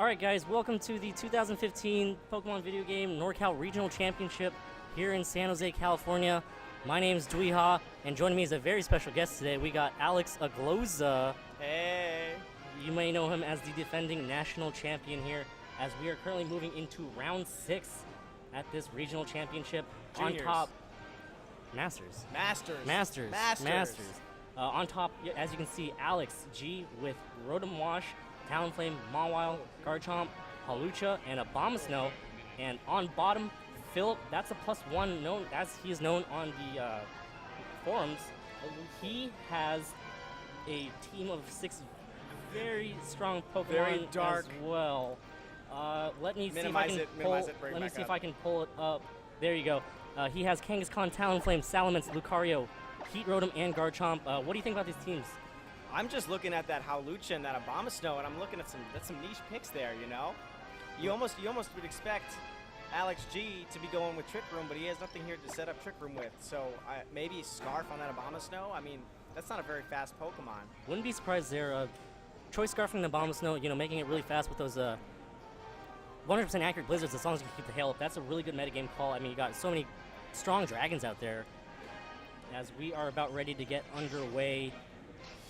Alright guys, welcome to the 2015 Pokemon video game NorCal Regional Championship here in San Jose, California. My name is Dweeha, and joining me is a very special guest today. We got Alex Agloza. Hey! You may know him as the defending national champion here, as we are currently moving into round 6 at this regional championship. Juniors. On top, Masters. On top, as you can see, Alex G with Rotom Wash, Talonflame, Mawile, Garchomp, Hawlucha, and Abomasnow. And on bottom, Phillip, that's a +1 known as he is known on the forums. He has a team of 6 very strong Pokemon Very dark. as well. Let me see if I can pull it up. There you go. He has Kangaskhan, Talonflame, Salamence, Lucario, Heat Rotom, and Garchomp. What do you think about these teams? I'm just looking at that Hawlucha and that Abomasnow, and I'm looking at some niche picks there, you know? You almost would expect Alex G to be going with Trick Room, but he has nothing here to set up Trick Room with. So maybe Scarf on that Abomasnow? I mean, that's not a very fast Pokemon. Wouldn't be surprised there. Choice Scarfing the Abomasnow, you know, making it really fast with those 100% accurate Blizzards as long as you can keep the hail up. That's a really good metagame call. I mean, you got so many strong dragons out there. As we are about ready to get underway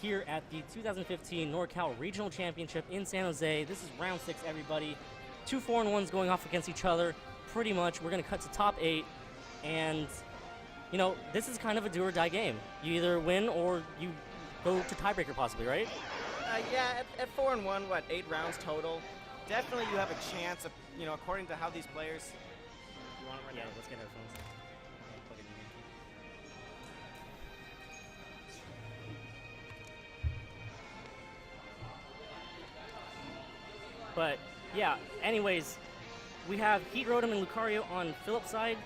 here at the 2015 NorCal Regional Championship in San Jose. This is round 6, everybody. 2 4-1s going off against each other, pretty much. We're going to cut to top 8, and, you know, this is kind of a do-or-die game. You either win or you go to tiebreaker possibly, right? Yeah, at 4-1, what, 8 rounds total? Definitely you have a chance of, you know, according to how these players... You want it right now? Let's get our phones. But, yeah, anyways, we have Heat Rotom and Lucario on Phillip's side,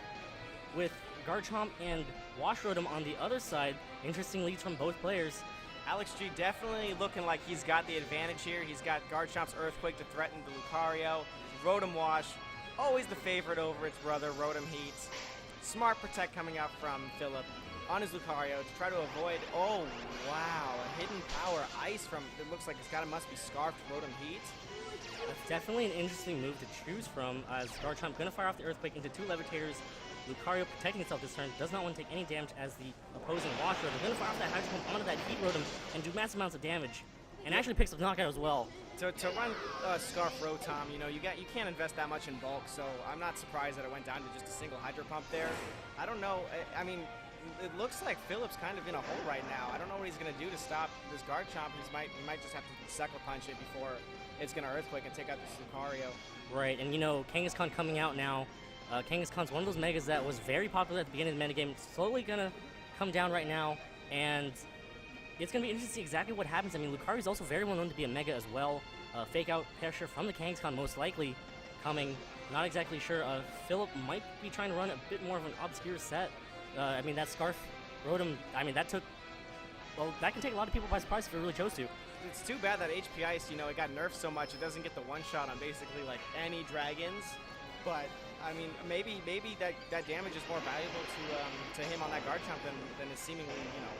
with Garchomp and Wash Rotom on the other side. Interesting leads from both players. Alex G definitely looking like he's got the advantage here. He's got Garchomp's Earthquake to threaten the Lucario. Rotom Wash, always the favorite over its brother, Rotom Heat. Smart Protect coming out from Phillip on his Lucario to try to avoid, oh wow, a hidden power ice from, it looks like must be Scarfed Rotom Heat. That's definitely an interesting move to choose from, as Garchomp going to fire off the Earthquake into 2 Levitators. Lucario protecting itself this turn, does not want to take any damage as the opposing Wash Rotom. Going to fire off that Hydro Pump onto that Heat Rotom and do massive amounts of damage. And actually picks up Knockout as well. To run Scarf Rotom, you know, you can't invest that much in bulk, so I'm not surprised that it went down to just a single Hydro Pump there. I don't know, I mean, it looks like Phillip's kind of in a hole right now. I don't know what he's going to do to stop this Garchomp. He might just have to Sucker Punch it before it's going to Earthquake and take out this Lucario. Right, and you know, Kangaskhan coming out now. Kangaskhan's one of those Megas that was very popular at the beginning of the metagame. Slowly going to come down right now, and it's going to be interesting to see exactly what happens. I mean, Lucario's also very well known to be a Mega as well. Fake out pressure from the Kangaskhan most likely coming. Not exactly sure. Phillip might be trying to run a bit more of an obscure set. I mean, that Scarf Rotom, I mean, that can take a lot of people by surprise if it really chose to. It's too bad that HP Ice, you know, it got nerfed so much it doesn't get the one-shot on basically, like, any dragons. But, I mean, maybe that damage is more valuable to him on that Garchomp than is seemingly, you know...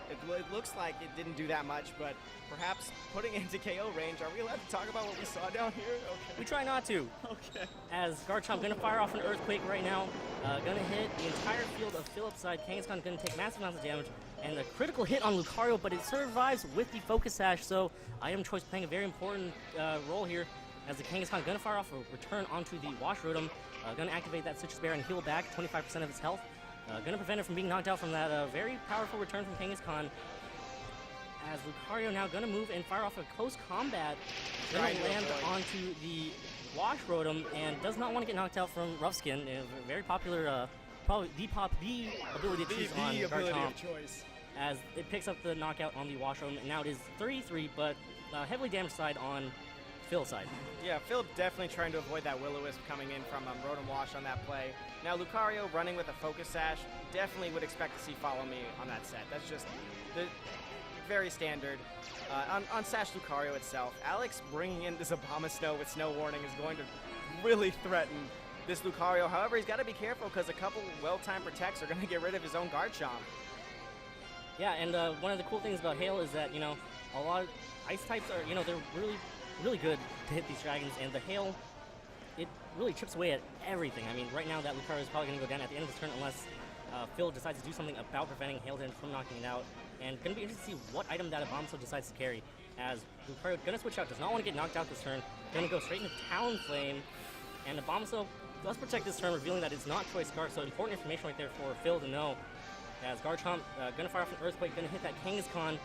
It looks like it didn't do that much, but perhaps putting it into KO range, are we allowed to talk about what we saw down here? Okay. We try not to. Okay. As Garchomp going to fire off an Earthquake right now, going to hit the entire field of Phillip's side. Kangaskhan going to take massive amounts of damage, and a critical hit on Lucario, but it survives with the Focus Sash, so Item Choice playing a very important role here, as the Kangaskhan going to fire off a return onto the Wash Rotom, going to activate that Citrus Bear and heal back 25% of its health. Going to prevent it from being knocked out from that very powerful return from Kangaskhan. As Lucario now going to move and fire off a close combat. Going to land onto the Wash Rotom and does not want to get knocked out from Rough Skin. A very popular, probably the ability to choose on Garchomp. As it picks up the knockout on the Wash Rotom. And now it is 3-3, but heavily damaged side on Phil's side. Yeah, Phil definitely trying to avoid that Will-O-Wisp coming in from Rotom Wash on that play. Now Lucario running with a Focus Sash, definitely would expect to see Follow Me on that set. That's just very standard. On Sash Lucario itself, Alex bringing in this Abomasnow with Snow Warning is going to really threaten this Lucario. However, he's got to be careful because a couple well-timed protects are going to get rid of his own Garchomp. Yeah, and one of the cool things about Hail is that, you know, a lot of Ice types are, you know, they're really really good to hit these dragons, and the hail, it really chips away at everything. I mean, right now that Lucario is probably going to go down at the end of this turn unless Phil decides to do something about preventing hail damage from knocking it out. And going to be interested to see what item that Abomasnow decides to carry, as Lucario going to switch out, does not want to get knocked out this turn, going to go straight into Talonflame, and Abomasnow does protect this turn, revealing that it's not Choice Scarf, so important information right there for Phil to know. As Garchomp going to fire off an Earthquake, going to hit that Kangaskhan.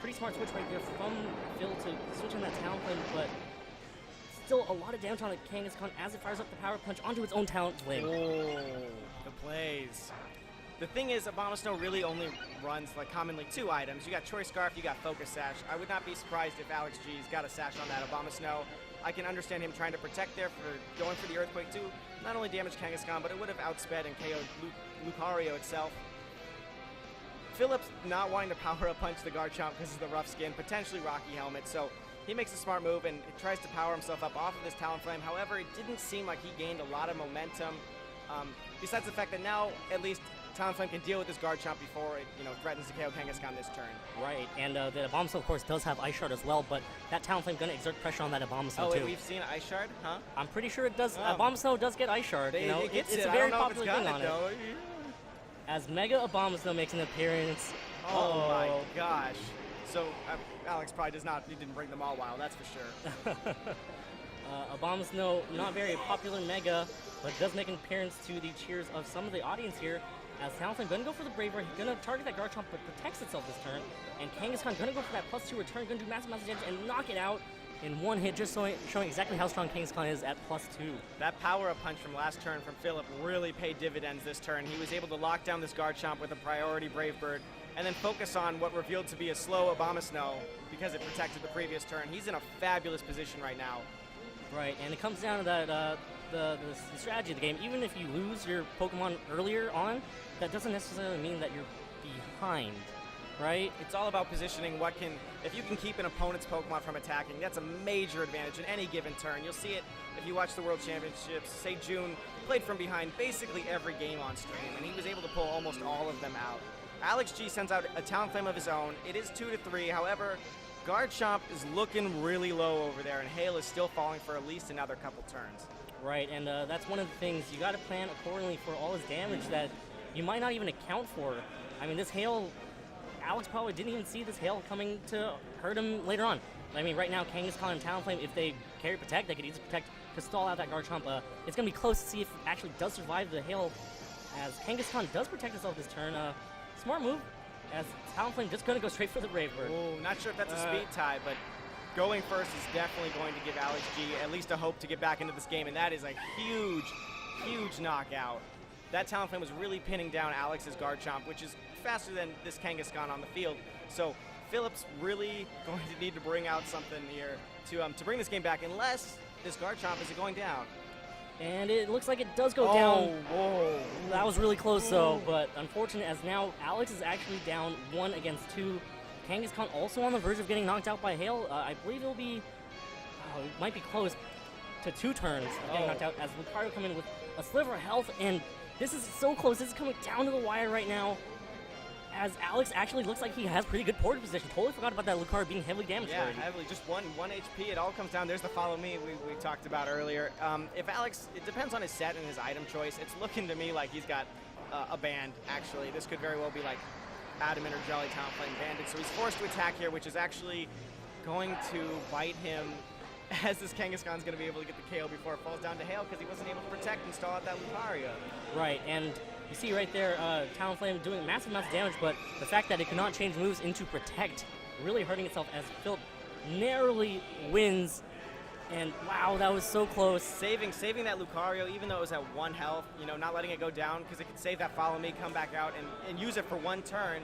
Pretty smart switch right there from Phil to switch on that Talonflame, but still a lot of damage on the Kangaskhan as it fires up the Power Punch onto its own Talonflame. Oh, the plays. The thing is, Abomasnow really only runs like commonly 2 items. You got Choice Scarf, you got Focus Sash. I would not be surprised if Alex G's got a sash on that Abomasnow. I can understand him trying to protect there for going for the Earthquake too. Not only damaged Kangaskhan, but it would have outsped and KO'd Lucario itself. Phillip's not wanting to power up punch the Garchomp because of the rough skin, potentially Rocky Helmet, so he makes a smart move and tries to power himself up off of this Talonflame. However, it didn't seem like he gained a lot of momentum. Besides the fact that now, at least, Talonflame can deal with this Garchomp before it, threatens to KO Kangaskhan this turn. Right, and the Abomasnow, of course, does have Ice Shard as well, but that Talonflame going to exert pressure on that Abomasnow, too. too. We've seen Ice Shard, huh? I'm pretty sure it does. Abomasnow does get Ice Shard. It's a very popular thing on it. As Mega Abomasnow makes an appearance. Oh my gosh. So, Alex probably he didn't bring them all wild, that's for sure. Abomasnow, not very popular Mega, but does make an appearance to the cheers of some of the audience here. As Talonflame going to go for the Braver, he's going to target that Garchomp, but protects itself this turn. And Kangaskhan going to go for that +2 return, going to do massive amounts of damage and knock it out in one hit, just showing exactly how strong Kangaskhan is at +2. That power-up punch from last turn from Phillip really paid dividends this turn. He was able to lock down this Garchomp with a priority Brave Bird, and then focus on what revealed to be a slow Abomasnow because it protected the previous turn. He's in a fabulous position right now. Right, and it comes down to that the strategy of the game. Even if you lose your Pokemon earlier on, that doesn't necessarily mean that you're behind, right? It's all about positioning. If you can keep an opponent's Pokemon from attacking, that's a major advantage in any given turn. You'll see it if you watch the World Championships. Say June played from behind basically every game on stream, and he was able to pull almost all of them out. Alex G sends out a Talonflame of his own. It is 2-3. However, Garchomp is looking really low over there, and hail is still falling for at least another couple turns. Right, and that's one of the things. You got to plan accordingly for all his damage that you might not even account for. I mean, this hail, Alex probably didn't even see this hail coming to hurt him later on. I mean, right now, Kangaskhan and Talonflame, if they carry Protect, they could easily Protect to stall out that Garchomp. It's going to be close to see if it actually does survive the hail, as Kangaskhan does protect itself this turn. Smart move, as Talonflame just going to go straight for the Brave Bird. Oh, not sure if that's a speed tie, but going first is definitely going to give Alex G at least a hope to get back into this game, and that is a huge, huge knockout. That Talonflame was really pinning down Alex's Garchomp, which is faster than this Kangaskhan on the field. So Phillip's really going to need to bring out something here to bring this game back, unless this Garchomp is going down. And it looks like it does go down. Whoa. That was really close, though, but unfortunate, as now Alex is actually down 1 against 2. Kangaskhan also on the verge of getting knocked out by hail. I believe it might be close to 2 turns of getting knocked out, as Lucario coming in with a sliver of health, and this is so close. This is coming down to the wire right now, as Alex actually looks like he has pretty good board position. Totally forgot about that Lucario being heavily damaged already. Yeah, heavily. Just one HP. It all comes down. There's the follow me we talked about earlier. If Alex, it depends on his set and his item choice. It's looking to me like he's got a band, actually. This could very well be like Adamant or Jolly Talonflame banded. So he's forced to attack here, which is actually going to bite him, as this Kangaskhan's going to be able to get the KO before it falls down to hail because he wasn't able to protect and stall out that Lucario. Right, and you see right there, Talonflame doing massive amounts of damage, but the fact that it cannot change moves into Protect, really hurting itself, as Phillip narrowly wins. And wow, that was so close. Saving that Lucario, even though it was at 1 health, not letting it go down, because it could save that follow me, come back out, and use it for 1 turn,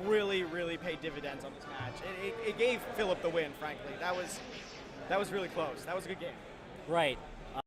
really, really paid dividends on this match. It gave Phillip the win, frankly. That was really close. That was a good game. Right.